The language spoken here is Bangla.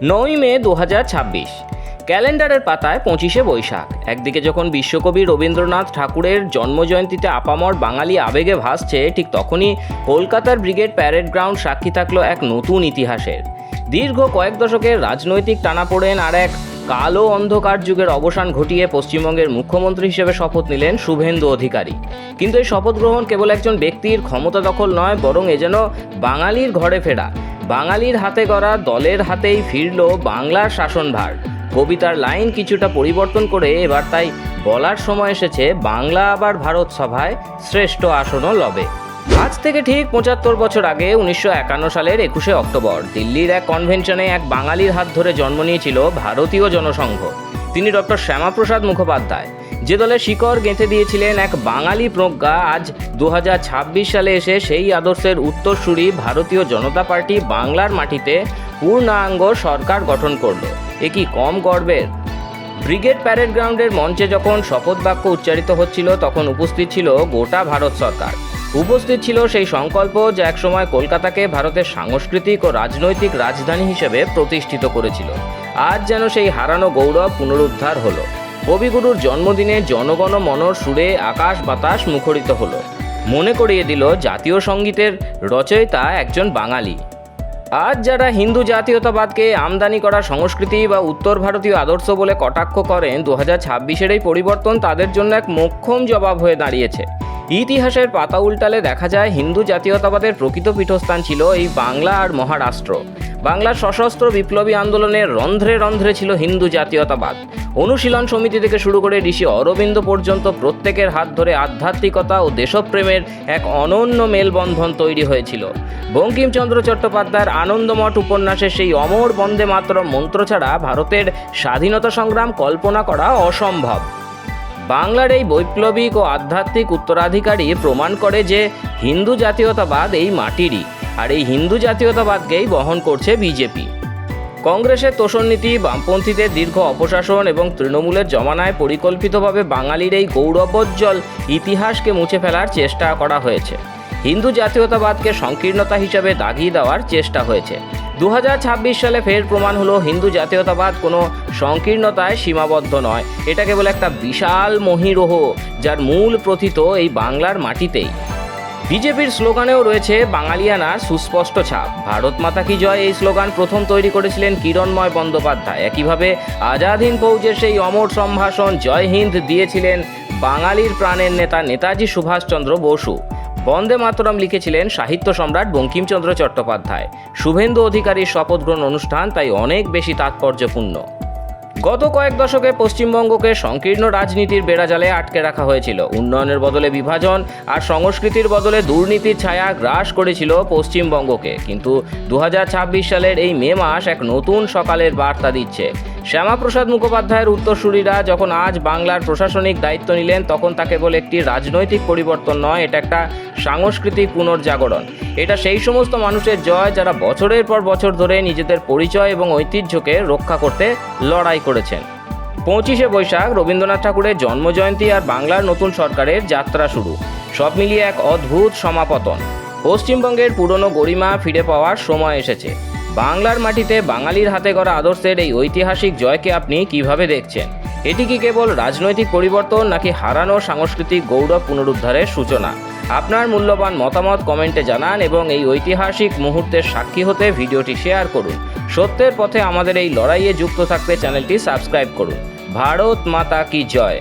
9ই মে 2026 ক্যালেন্ডারের পাতায় 25শে বৈশাখ। একদিকে যখন বিশ্বকবি রবীন্দ্রনাথ ঠাকুরের জন্মজয়ন্তীতে আপামর বাঙালি আবেগে ভাসছে, ঠিক তখনই কলকাতার ব্রিগেড প্যারেড গ্রাউন্ড সাক্ষী থাকলো এক নতুন ইতিহাসের। দীর্ঘ কয়েক দশকের রাজনৈতিক টানাপোড়েন আর এক কালো অন্ধকার যুগের অবসান ঘটিয়ে পশ্চিমবঙ্গের মুখ্যমন্ত্রী হিসেবে শপথ নিলেন শুভেন্দু অধিকারী। কিন্তু এই শপথ গ্রহণ কেবল একজন ব্যক্তির ক্ষমতা দখল নয়, বরং এ যেন বাঙালির ঘরে ফেরা, বাঙালির হাতে গড়া দলের হাতেই ফিরল বাংলার শাসনভার। কবিতার লাইন কিছুটা পরিবর্তন করে এবার তাই বলার সময় এসেছে, বাংলা আবার ভারত সভায় শ্রেষ্ঠ আসনও লবে। আজ থেকে ঠিক 75 বছর আগে 1951 সালের 21শে অক্টোবর দিল্লির এক কনভেনশনে এক বাঙালির হাত ধরে জন্ম নিয়েছিল ভারতীয় জনসংঘ। তিনি ডক্টর শ্যামাপ্রসাদ মুখোপাধ্যায়। যে দলের শিকড় গেঁথে দিয়েছিলেন এক বাঙালি প্রজ্ঞা, আজ 2026 সালে এসে সেই আদর্শের উত্তরসূরি ভারতীয় জনতা পার্টি বাংলার মাটিতে পূর্ণাঙ্গ সরকার গঠন করল। এ কি কম গর্বের? ব্রিগেড প্যারেড গ্রাউন্ডের মঞ্চে যখন শপথ বাক্য উচ্চারিত হচ্ছিল, তখন উপস্থিত ছিল গোটা ভারত সরকার। উপস্থিত ছিল সেই সংকল্প যা একসময় কলকাতাকে ভারতের সাংস্কৃতিক ও রাজনৈতিক রাজধানী হিসেবে প্রতিষ্ঠিত করেছিল। আজ যেন সেই হারানো গৌরব পুনরুদ্ধার হলো। কবিগুরুর জন্মদিনে জনগণ মনর সুরে আকাশ বাতাস মুখরিত হলো। মনে করিয়ে দিল জাতীয় সঙ্গীতের রচয়িতা একজন বাঙালি। আজ যারা হিন্দু জাতীয়তাবাদকে আমদানি করা সংস্কৃতি বা উত্তর ভারতীয় আদর্শ বলে কটাক্ষ করেন, 2026-এর এই পরিবর্তন তাদের জন্য এক মোক্ষম জবাব হয়ে দাঁড়িয়েছে। ইতিহাসের পাতা উল্টালে দেখা যায়, হিন্দু জাতীয়তাবাদের প্রকৃত পীঠস্থান ছিল এই বাংলা আর মহারাষ্ট্র। বাংলার সশস্ত্র বিপ্লবী আন্দোলনের রন্ধ্রে রন্ধ্রে ছিল হিন্দু জাতীয়তাবাদ। অনুশীলন সমিতি থেকে শুরু করে ঋষি অরবিন্দ পর্যন্ত প্রত্যেকের হাত ধরে আধ্যাত্মিকতা ও দেশপ্রেমের এক অনন্য মেলবন্ধন তৈরি হয়েছিল। বঙ্কিমচন্দ্র চট্টোপাধ্যায়ের আনন্দমঠ উপন্যাসের সেই অমর বন্দে মাতরম মন্ত্র ছাড়া ভারতের স্বাধীনতা সংগ্রাম কল্পনা করা অসম্ভব। বাংলার এই বৈপ্লবিক ও আধ্যাত্মিক উত্তরাধিকারী প্রমাণ করে যে হিন্দু জাতীয়তাবাদ এই মাটিরই, আর এই হিন্দু জাতীয়তাবাদকেই বহন করছে বিজেপি। কংগ্রেসের তোষণনীতি, বামপন্থীদের দীর্ঘ অপশাসন এবং তৃণমূলের জমানায় পরিকল্পিতভাবে বাঙালির এই গৌরবোজ্জ্বল ইতিহাসকে মুছে ফেলার চেষ্টা করা হয়েছে। হিন্দু জাতীয়তাবাদকে সংকীর্ণতা হিসেবে দাগিয়ে দেওয়ার চেষ্টা হয়েছে। 2026 সালে ফের প্রমাণ হলো, হিন্দু জাতীয়তাবাদ কোনো সংকীর্ণতায় সীমাবদ্ধ নয়। এটা কেবল একটা বিশাল মহীরোহ, যার মূল প্রথিত এই বাংলার মাটিতেই। বিজেপির স্লোগানেও রয়েছে বাঙালিয়ানার সুস্পষ্ট ছাপ। ভারত মাতা কি জয় এই স্লোগান প্রথম তৈরি করেছিলেন কিরণময় বন্দ্যোপাধ্যায়। একইভাবে আজাদ হিন্দ ফৌজের সেই অমর সম্ভাষণ জয় হিন্দ দিয়েছিলেন বাঙালির প্রাণের নেতা নেতাজি সুভাষচন্দ্র বসু। বন্দে মাতরম লিখেছিলেন সাহিত্য সম্রাট বঙ্কিমচন্দ্র চট্টোপাধ্যায়। শুভেন্দু অধিকারীর শপথ গ্রহণ অনুষ্ঠান তাই অনেক বেশি তাৎপর্যপূর্ণ। গত কয়েক দশকে পশ্চিমবঙ্গকে সংকীর্ণ রাজনীতির বেড়াজালে আটকে রাখা হয়েছিল। উন্নয়নের বদলে বিভাজন আর সংস্কৃতির বদলে দুর্নীতির ছায়া গ্রাস করেছিল পশ্চিমবঙ্গকে। কিন্তু 2026 সালের এই মে মাস এক নতুন সকালের বার্তা দিচ্ছে। শ্যামাপ্রসাদ মুখোপাধ্যায়ের উত্তরসূরিরা যখন আজ বাংলার প্রশাসনিক দায়িত্ব নিলেন, তখন তা কেবল একটি রাজনৈতিক পরিবর্তন নয়, এটা একটা সাংস্কৃতিক পুনর্জাগরণ। এটা সেই সমস্ত মানুষের জয় যারা বছরের পর বছর ধরে নিজেদের পরিচয় এবং ঐতিহ্যকে রক্ষা করতে লড়াই করেছেন। 25শে বৈশাখ রবীন্দ্রনাথ ঠাকুরের জন্মজয়ন্তী আর বাংলার নতুন সরকারের যাত্রা শুরু, সব মিলিয়ে এক অদ্ভুত সমাপতন। পশ্চিমবঙ্গের পুরনো গরিমা ফিরে পাওয়ার সময় এসেছে। বাংলার মাটিতে বাঙালির হাতে গড়া আদর্শের এই ঐতিহাসিক জয়কে আপনি কিভাবে দেখছেন? এটি কি কেবল রাজনৈতিক পরিবর্তন, নাকি হারানো সাংস্কৃতিক গৌরব পুনরুদ্ধারের সূচনা? আপনার মূল্যবান মতামত কমেন্টে জানান এবং এই ঐতিহাসিক মুহূর্তের সাক্ষী হতে ভিডিওটি শেয়ার করুন। সত্যের পথে আমাদের এই লড়াইয়ে যুক্ত থাকতে চ্যানেলটি সাবস্ক্রাইব করুন। ভারত মাতা কি জয়।